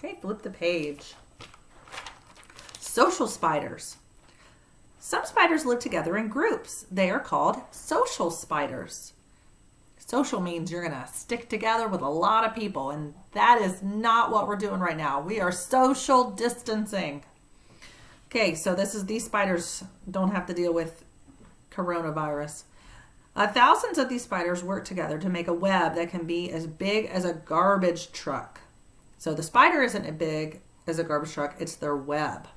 Okay, flip the page. Social spiders. Some spiders live together in groups. They are called social spiders. Social means you're going to stick together with a lot of people, and that is not what we're doing right now. We are social distancing. Okay, so these spiders don't have to deal with coronavirus. Thousands of these spiders work together to make a web that can be as big as a garbage truck. So the spider isn't as big as a garbage truck, it's their web.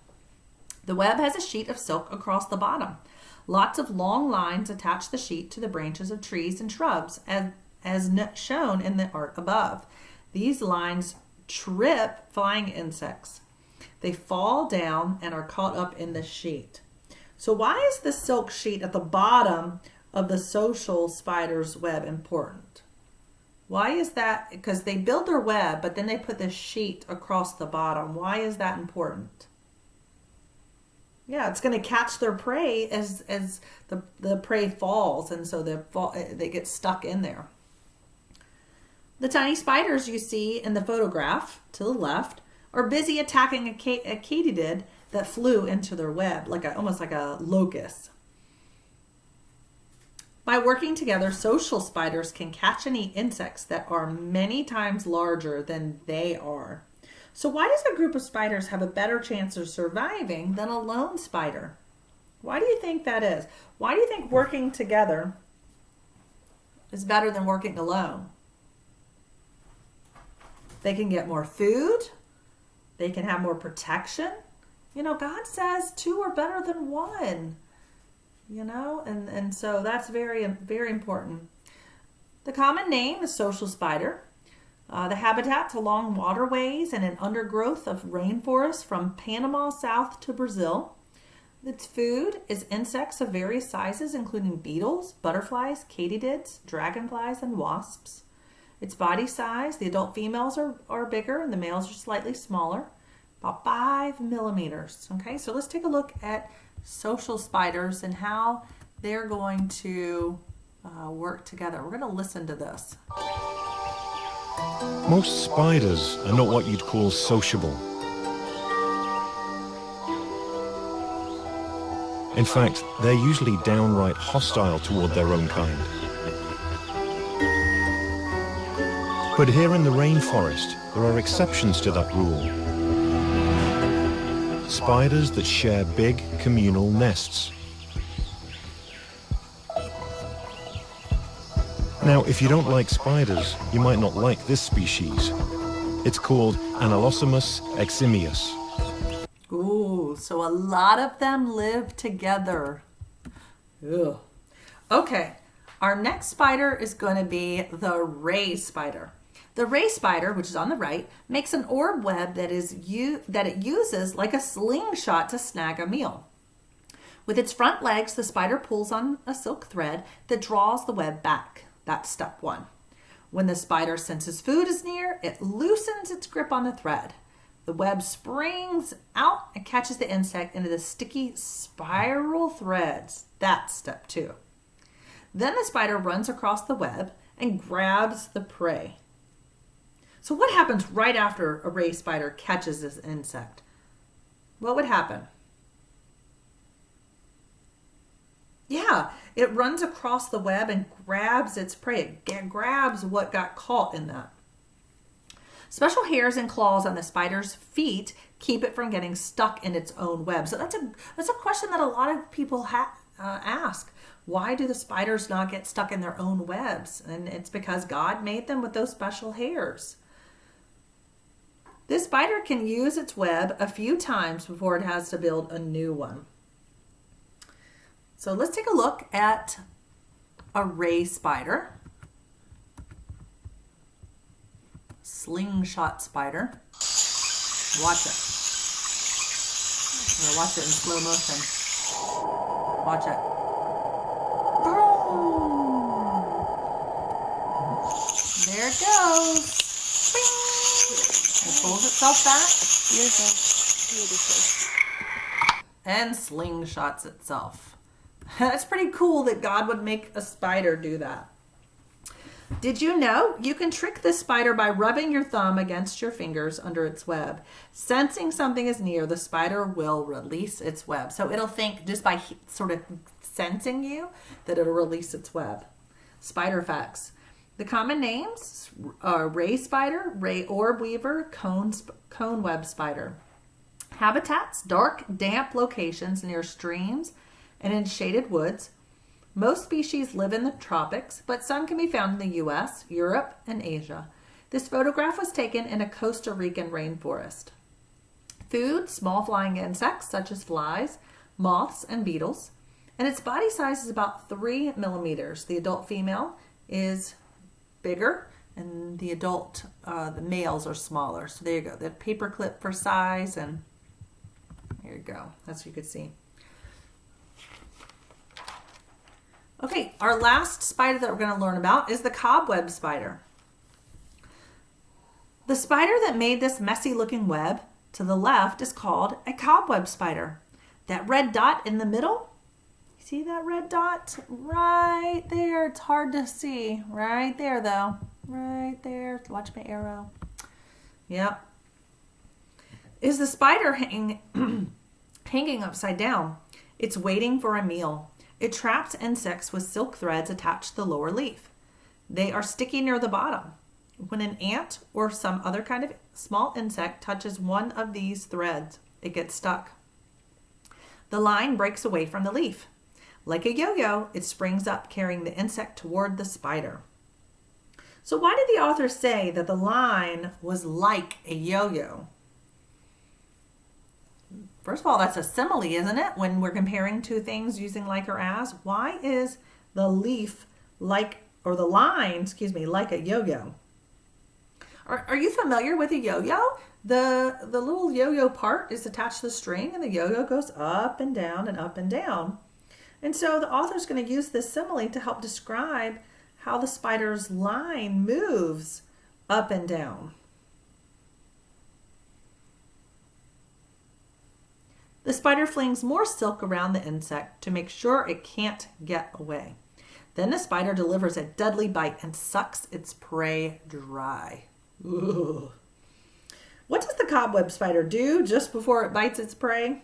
The web has a sheet of silk across the bottom. Lots of long lines attach the sheet to the branches of trees and shrubs, as shown in the art above. These lines trip flying insects. They fall down and are caught up in the sheet. So why is the silk sheet at the bottom of the social spider's web important? Why is that? Because they build their web, but then they put the sheet across the bottom. Why is that important? Yeah, it's going to catch their prey as the prey falls, and so they get stuck in there. The tiny spiders you see in the photograph to the left are busy attacking a katydid that flew into their web, almost like a locust. By working together, social spiders can catch and eat insects that are many times larger than they are. So why does a group of spiders have a better chance of surviving than a lone spider? Why do you think that is? Why do you think working together is better than working alone? They can get more food. They can have more protection. God says two are better than one. And so that's very, very important. The common name is social spider. The habitat's along waterways and an undergrowth of rainforest from Panama south to Brazil. Its food is insects of various sizes, including beetles, butterflies, katydids, dragonflies, and wasps. Its body size, the adult females are bigger and the males are slightly smaller, about 5 millimeters. Okay, so let's take a look at social spiders and how they're going to work together. We're going to listen to this. Most spiders are not what you'd call sociable. In fact, they're usually downright hostile toward their own kind. But here in the rainforest, there are exceptions to that rule. Spiders that share big communal nests. Now, if you don't like spiders, you might not like this species. It's called Anelosamus eximius. Ooh, so a lot of them live together. Ugh. Okay, our next spider is going to be the ray spider. The ray spider, which is on the right, makes an orb web that it uses like a slingshot to snag a meal. With its front legs, the spider pulls on a silk thread that draws the web back. That's step one. When the spider senses food is near, it loosens its grip on the thread. The web springs out and catches the insect into the sticky spiral threads. That's step two. Then the spider runs across the web and grabs the prey. So what happens right after a ray spider catches this insect? What would happen? Yeah, it runs across the web and grabs its prey. It grabs what got caught in that. Special hairs and claws on the spider's feet keep it from getting stuck in its own web. So that's a question that a lot of people ask. Why do the spiders not get stuck in their own webs? And it's because God made them with those special hairs. This spider can use its web a few times before it has to build a new one. So let's take a look at a ray spider. Slingshot spider. Watch it. I'm going to watch it in slow motion. Watch it. Boom! There it goes. Bing! It pulls itself back. Beautiful. And slingshots itself. That's pretty cool that God would make a spider do that. Did you know you can trick this spider by rubbing your thumb against your fingers under its web? Sensing something is near, the spider will release its web. So it'll think just by sort of sensing you that it'll release its web. Spider facts. The common names are ray spider, ray orb weaver, cone web spider. Habitats, dark, damp locations near streams and in shaded woods. Most species live in the tropics, but some can be found in the U.S., Europe, and Asia. This photograph was taken in a Costa Rican rainforest. Food, small flying insects such as flies, moths, and beetles. And its body size is about 3 millimeters. The adult female is bigger, and the males are smaller. So there you go. The paperclip for size, and there you go. That's what you could see. Okay, our last spider that we're going to learn about is the cobweb spider. The spider that made this messy looking web to the left is called a cobweb spider. That red dot in the middle, you see that red dot right there? It's hard to see. Right there though. Right there. Watch my arrow. Yep. Is the spider hanging upside down. It's waiting for a meal. It traps insects with silk threads attached to the lower leaf. They are sticky near the bottom. When an ant or some other kind of small insect touches one of these threads, it gets stuck. The line breaks away from the leaf. Like a yo-yo, it springs up, carrying the insect toward the spider. So why did the author say that the line was like a yo-yo? First of all, that's a simile, isn't it? When we're comparing two things using like or as. Why is the leaf like, or the line, like a yo-yo? Are you familiar with a yo-yo? The little yo-yo part is attached to the string, and the yo-yo goes up and down and up and down. And so the author's going to use this simile to help describe how the spider's line moves up and down. The spider flings more silk around the insect to make sure it can't get away. Then the spider delivers a deadly bite and sucks its prey dry. Ooh. What does the cobweb spider do just before it bites its prey?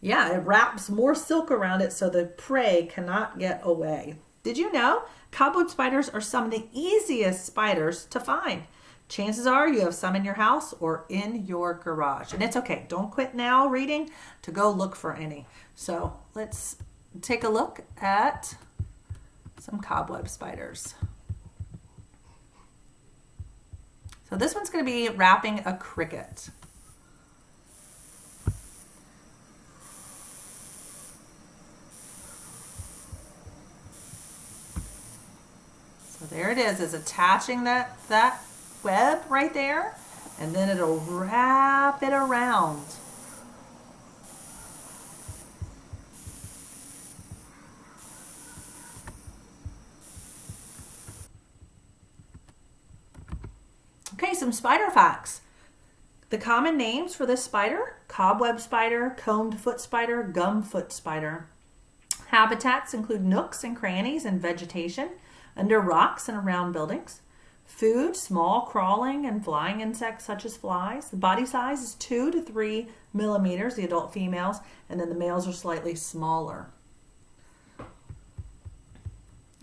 Yeah, it wraps more silk around it so the prey cannot get away. Did you know cobweb spiders are some of the easiest spiders to find? Chances are you have some in your house or in your garage. And it's okay. Don't quit now reading to go look for any. So let's take a look at some cobweb spiders. So this one's going to be wrapping a cricket. So there it is attaching that web right there, and then it'll wrap it around. Okay, some spider facts. The common names for this spider: cobweb spider, combed foot spider, gum foot spider. Habitats include nooks and crannies and vegetation, under rocks and around buildings. Food, small crawling and flying insects such as flies. The body size is 2 to 3 millimeters, the adult females, and then the males are slightly smaller.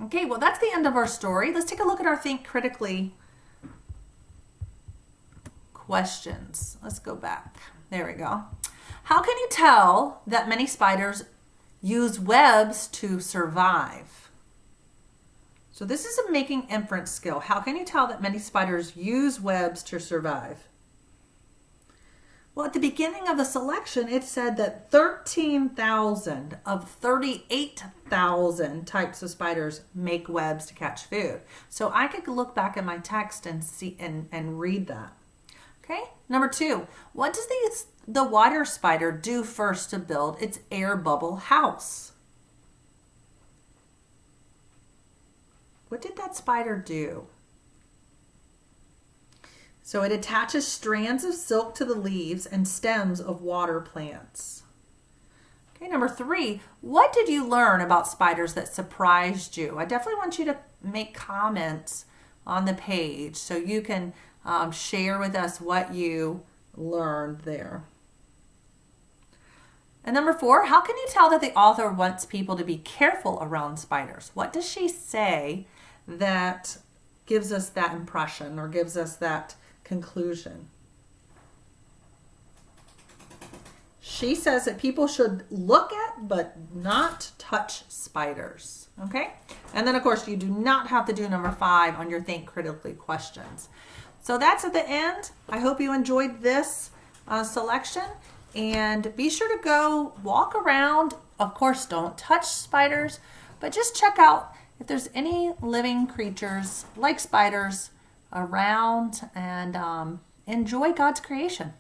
Okay, well that's the end of our story. Let's take a look at our Think Critically questions. Let's go back. There we go. How can you tell that many spiders use webs to survive? So this is a making inference skill. How can you tell that many spiders use webs to survive? Well, at the beginning of the selection, it said that 13,000 of 38,000 types of spiders make webs to catch food. So I could look back at my text and see and read that. Okay, number 2, what does the water spider do first to build its air bubble house? What did that spider do? So it attaches strands of silk to the leaves and stems of water plants. Okay, number 3, what did you learn about spiders that surprised you? I definitely want you to make comments on the page so you can share with us what you learned there. And number 4, how can you tell that the author wants people to be careful around spiders? What does she say that gives us that impression or gives us that conclusion? She says that people should look at but not touch spiders. Okay? And then, of course, you do not have to do number 5 on your Think Critically questions. So that's at the end. I hope you enjoyed this selection. And be sure to go walk around. Of course, don't touch spiders, but just check out if there's any living creatures like spiders around and enjoy God's creation.